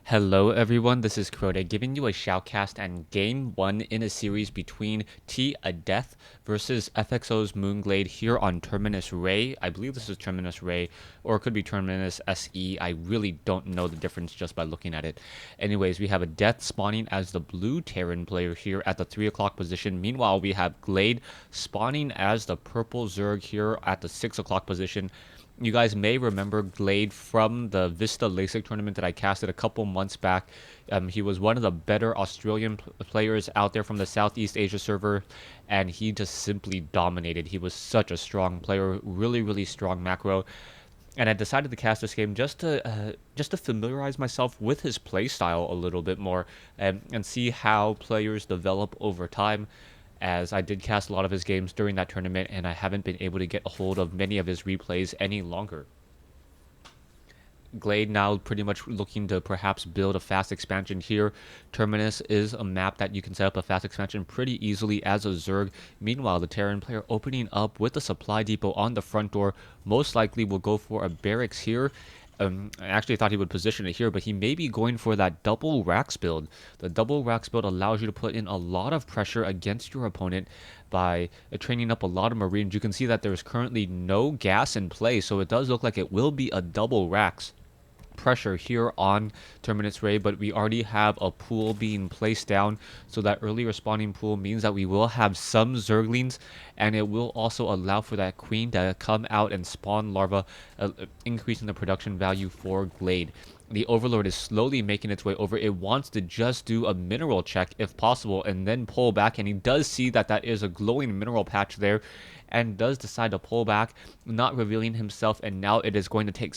Hello everyone, this is Crota giving you a shoutcast and game 1 in a series between Adeth versus FXO's mOOnGLaDe here on Terminus Re. I believe this is Terminus Re, or it could be Terminus SE. I really don't know the difference just by looking at it. Anyways, we have Adeth spawning as the blue Terran player here at the 3 o'clock position. Meanwhile, we have mOOnGLaDe spawning as the purple Zerg here at the 6 o'clock position. You guys may remember mOOnGLaDe from the Vista LASIK tournament that I casted a couple months back. He was one of the better Australian players out there from the Southeast Asia server, and he just simply dominated. He was such a strong player, really strong macro. And I decided to cast this game just to familiarize myself with his playstyle a little bit more, and see how players develop over time, as I did cast a lot of his games during that tournament, and I haven't been able to get a hold of many of his replays any longer. mOOnGLaDe now pretty much looking to perhaps build a fast expansion here. Terminus is a map that you can set up a fast expansion pretty easily as a Zerg. Meanwhile, the Terran player opening up with a supply depot on the front door most likely will go for a barracks here. I actually thought he would position it here, but he may be going for that double racks build. The double racks build allows you to put in a lot of pressure against your opponent by training up a lot of Marines. You can see that there's currently no gas in play, so it does look like it will be a double racks pressure here on Terminus Re, but we already have a pool being placed down, so that early respawning pool means that we will have some Zerglings, and it will also allow for that queen to come out and spawn larva, increasing the production value for mOOnGLaDe. The Overlord is slowly making its way over. It wants to just do a mineral check if possible and then pull back, and he does see that that is a glowing mineral patch there and does decide to pull back, not revealing himself, and now it is going to take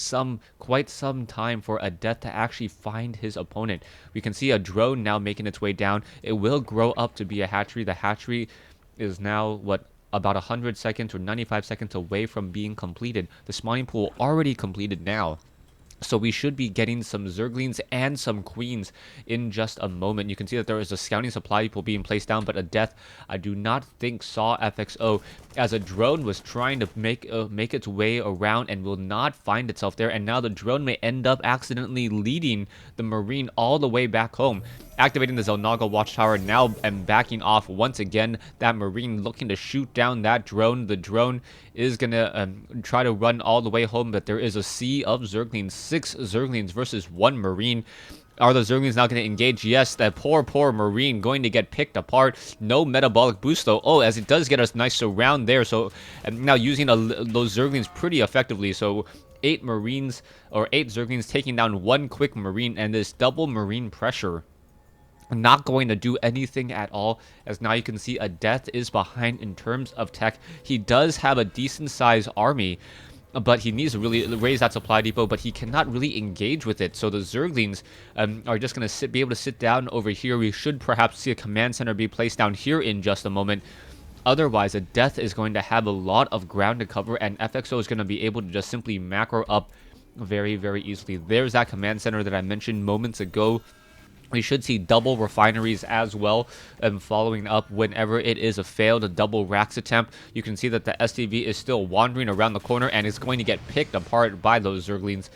quite some time for Adeth to actually find his opponent. We can see a drone now making its way down. It will grow up to be a hatchery. The hatchery is now, about 100 seconds or 95 seconds away from being completed. The spawning pool already completed now. So we should be getting some Zerglings and some Queens in just a moment. You can see that there is a scouting supply pool being placed down, but Adeth, I do not think, saw FXO, as a drone was trying to make its way around and will not find itself there. And now the drone may end up accidentally leading the Marine all the way back home. Activating the Xel'Naga Watchtower now and backing off once again. That Marine looking to shoot down that drone. The drone is going to try to run all the way home, but there is a sea of Zerglings. 6 Zerglings versus 1 Marine. Are the Zerglings now going to engage? Yes, that poor Marine going to get picked apart. No metabolic boost though. Oh, as it does get us nice surround there. So now using those Zerglings pretty effectively. So 8 Marines, or 8 Zerglings taking down 1 quick Marine, and this double Marine pressure not going to do anything at all, as now you can see Adeth is behind in terms of tech. He does have a decent sized army, but he needs to really raise that supply depot, but he cannot really engage with it. So the Zerglings are just going to be able to sit down over here. We should perhaps see a command center be placed down here in just a moment. Otherwise, Adeth is going to have a lot of ground to cover, and FXO is going to be able to just simply macro up very easily. There's that command center that I mentioned moments ago. We should see double refineries as well, following up whenever it is a failed double racks attempt. You can see that the SCV is still wandering around the corner and is going to get picked apart by those Zerglings.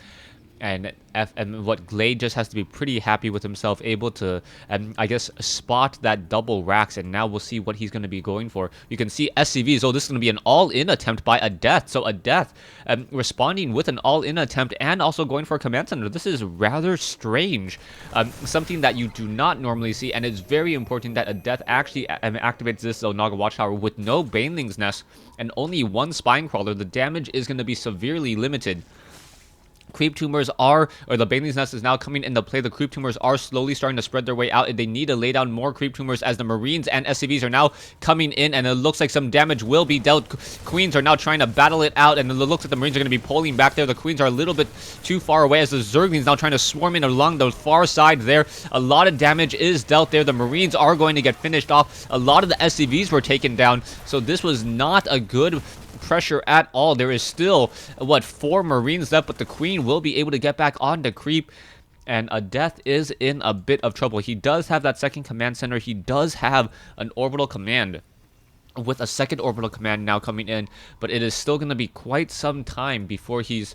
And mOOnGLaDe just has to be pretty happy with himself, able to, I guess, spot that double racks, and now we'll see what he's going to be going for. You can see SCVs. Oh, this is going to be an all-in attempt by Adeth. So Adeth responding with an all-in attempt and also going for a command center. This is rather strange, something that you do not normally see, and it's very important that Adeth actually activates this Xel'Naga Watchtower with no Baneling's Nest and only 1 Spine Crawler. The damage is going to be severely limited. Creep tumors are, or the Baneling's Nest is now coming into play. The creep tumors are slowly starting to spread their way out, and they need to lay down more creep tumors as the Marines and SCVs are now coming in, and it looks like some damage will be dealt. Queens are now trying to battle it out, and it looks like the Marines are going to be pulling back there. The Queens are a little bit too far away as the Zerglings now trying to swarm in along the far side there. A lot of damage is dealt there. The Marines are going to get finished off. A lot of the SCVs were taken down, so this was not a good pressure at all. There is still 4 Marines left, but the Queen will be able to get back onto creep, and Adeth is in a bit of trouble. He does have that second command center. He does have an orbital command. with a second orbital command now coming in, but it is still going to be quite some time before he's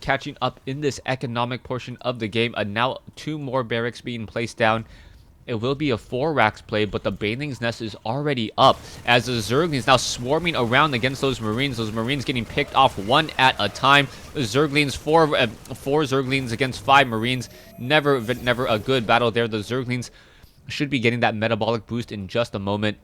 catching up in this economic portion of the game. And now 2 more barracks being placed down. It will be a 4 racks play, but the Baneling's Nest is already up as the Zerglings now swarming around against those Marines. Those Marines getting picked off one at a time. The Zerglings, four Zerglings against 5 Marines. Never a good battle there. The Zerglings should be getting that metabolic boost in just a moment.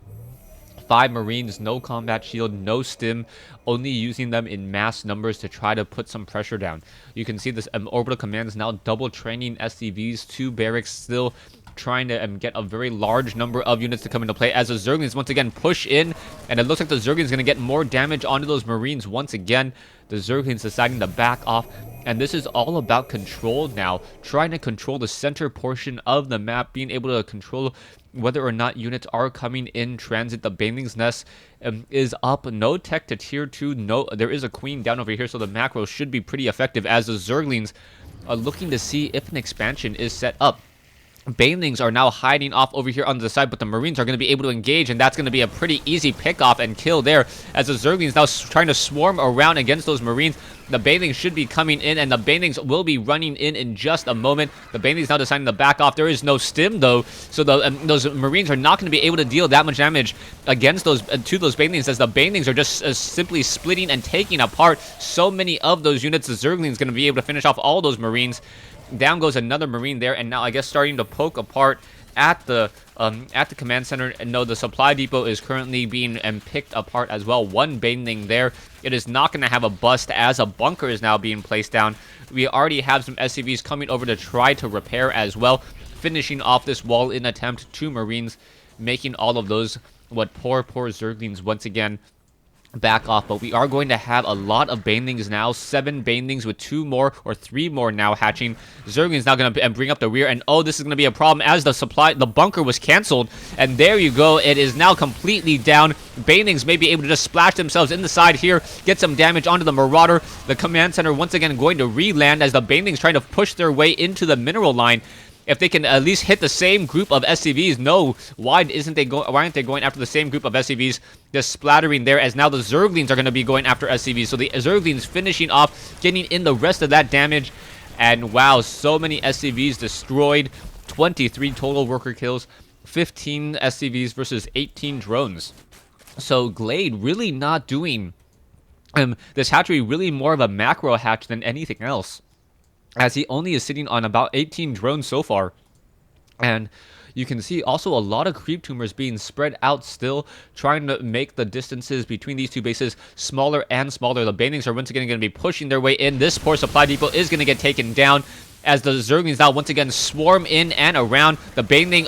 5 Marines, no combat shield, no stim, only using them in mass numbers to try to put some pressure down. You can see this orbital commands now double training SCVs, 2 barracks still trying to get a very large number of units to come into play as the Zerglings once again push in, and it looks like the Zerglings going to get more damage onto those Marines once again. The Zerglings deciding to back off, and this is all about control now, trying to control the center portion of the map, being able to control whether or not units are coming in transit. The Baneling's Nest is up, no tech to tier 2, no, there is a queen down over here, so the macro should be pretty effective as the Zerglings are looking to see if an expansion is set up. Banelings are now hiding off over here on the side, but the Marines are going to be able to engage, and that's going to be a pretty easy pick-off and kill there, as the Zerglings now trying to swarm around against those Marines. The Banelings should be coming in, and the Banelings will be running in just a moment. The Banelings now deciding to back off. There is no stim, though, so those Marines are not going to be able to deal that much damage against those Banelings, as the Banelings are just simply splitting and taking apart so many of those units. The Zerglings going to be able to finish off all those Marines. Down goes another Marine there, and now I guess starting to poke apart at the command center. And no, the supply depot is currently being picked apart as well. 1 Baneling there. It is not going to have a bust as a bunker is now being placed down. We already have some SCVs coming over to try to repair as well, finishing off this wall in attempt. 2 Marines making all of those poor Zerglings once again back off. But we are going to have a lot of Banelings now, 7 Banelings with 2 more or 3 more now hatching. Zerglings now going to bring up the rear, and oh, this is going to be a problem as the bunker was canceled, and there you go, it is now completely down. Banelings may be able to just splash themselves in the side here, get some damage onto the Marauder. The command center once again going to re-land as the Banelings trying to push their way into the mineral line. If they can at least hit the same group of SCVs, no, why aren't they going after the same group of SCVs? Just splattering there, as now the Zerglings are going to be going after SCVs. So the Zerglings finishing off, getting in the rest of that damage. And wow, so many SCVs destroyed. 23 total worker kills, 15 SCVs versus 18 drones. So Glade really not doing this hatchery really more of a macro hatch than anything else, as he only is sitting on about 18 drones so far. And you can see also a lot of creep tumors being spread out still, trying to make the distances between these 2 bases smaller and smaller. The Banelings are once again going to be pushing their way in. This poor supply depot is going to get taken down, as the Zerglings now once again swarm in and around. The Baneling,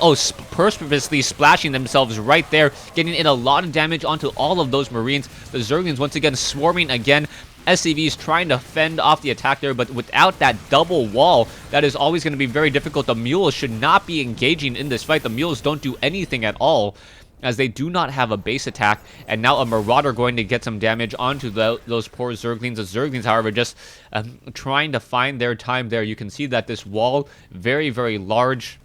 purposely splashing themselves right there, getting in a lot of damage onto all of those Marines. The Zerglings once again swarming again. SCVs trying to fend off the attack there, but without that double wall, that is always going to be very difficult. The Mules should not be engaging in this fight. The Mules don't do anything at all, as they do not have a base attack. And now a Marauder going to get some damage onto those poor Zerglings. The Zerglings, however, just trying to find their time there. You can see that this wall, very, very large.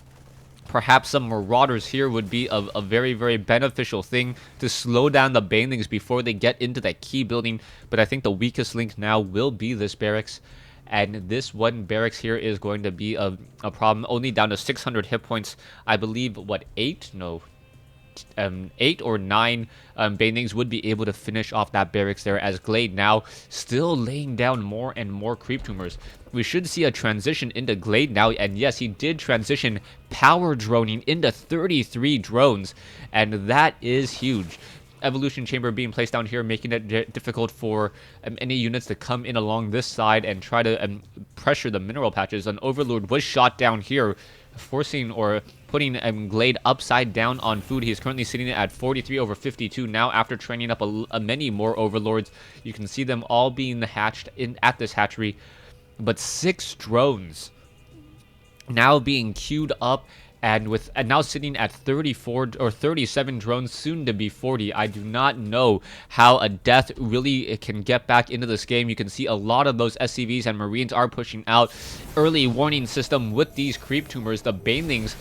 Perhaps some Marauders here would be a very, very beneficial thing to slow down the Banelings before they get into that key building. But I think the weakest link now will be this barracks. And this one barracks here is going to be a problem. Only down to 600 hit points. I believe, 8? No. 8 or 9 Banelings would be able to finish off that barracks there, as Glade now still laying down more and more creep tumors. We should see a transition into Glade now, and yes, he did transition power droning into 33 drones, and that is huge. Evolution chamber being placed down here, making it difficult for any units to come in along this side and try to pressure the mineral patches. An Overlord was shot down here, forcing or putting Glade upside down on food. He is currently sitting at 43 over 52 now, after training up many more Overlords. You can see them all being hatched at this hatchery. But 6 drones now being queued up, and now sitting at 34 or 37 drones, soon to be 40. I do not know how Adeth really can get back into this game. You can see a lot of those SCVs and Marines are pushing out. Early warning system with these creep tumors. The Banelings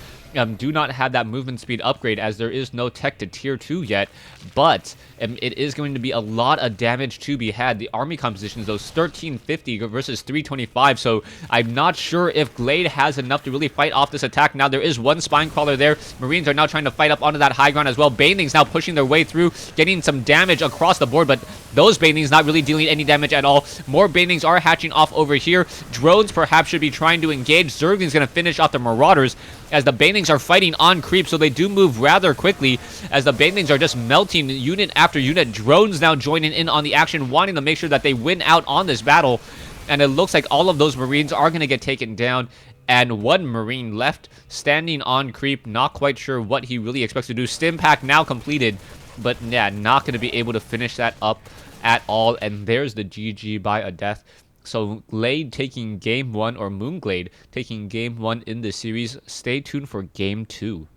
do not have that movement speed upgrade, as there is no tech to tier 2 yet, but it is going to be a lot of damage to be had. The army composition is those 1350 versus 325, so I'm not sure if Glade has enough to really fight off this attack. Now there is one spine crawler there. Marines are now trying to fight up onto that high ground as well. Banelings now pushing their way through, getting some damage across the board, but those Banelings not really dealing any damage at all. More Banelings are hatching off over here. Drones perhaps should be trying to engage. Zergling's going to finish off the Marauders, as the Banelings are fighting on creep, so they do move rather quickly, as the Banelings are just melting unit after unit. Drones now joining in on the action, wanting to make sure that they win out on this battle, and it looks like all of those Marines are going to get taken down, and one Marine left standing on creep, not quite sure what he really expects to do. Stim pack now completed, but yeah, not going to be able to finish that up at all, and there's the GG by Adeth. So Glade taking game 1, or mOOnGLaDe taking game 1 in this series. Stay tuned for game 2.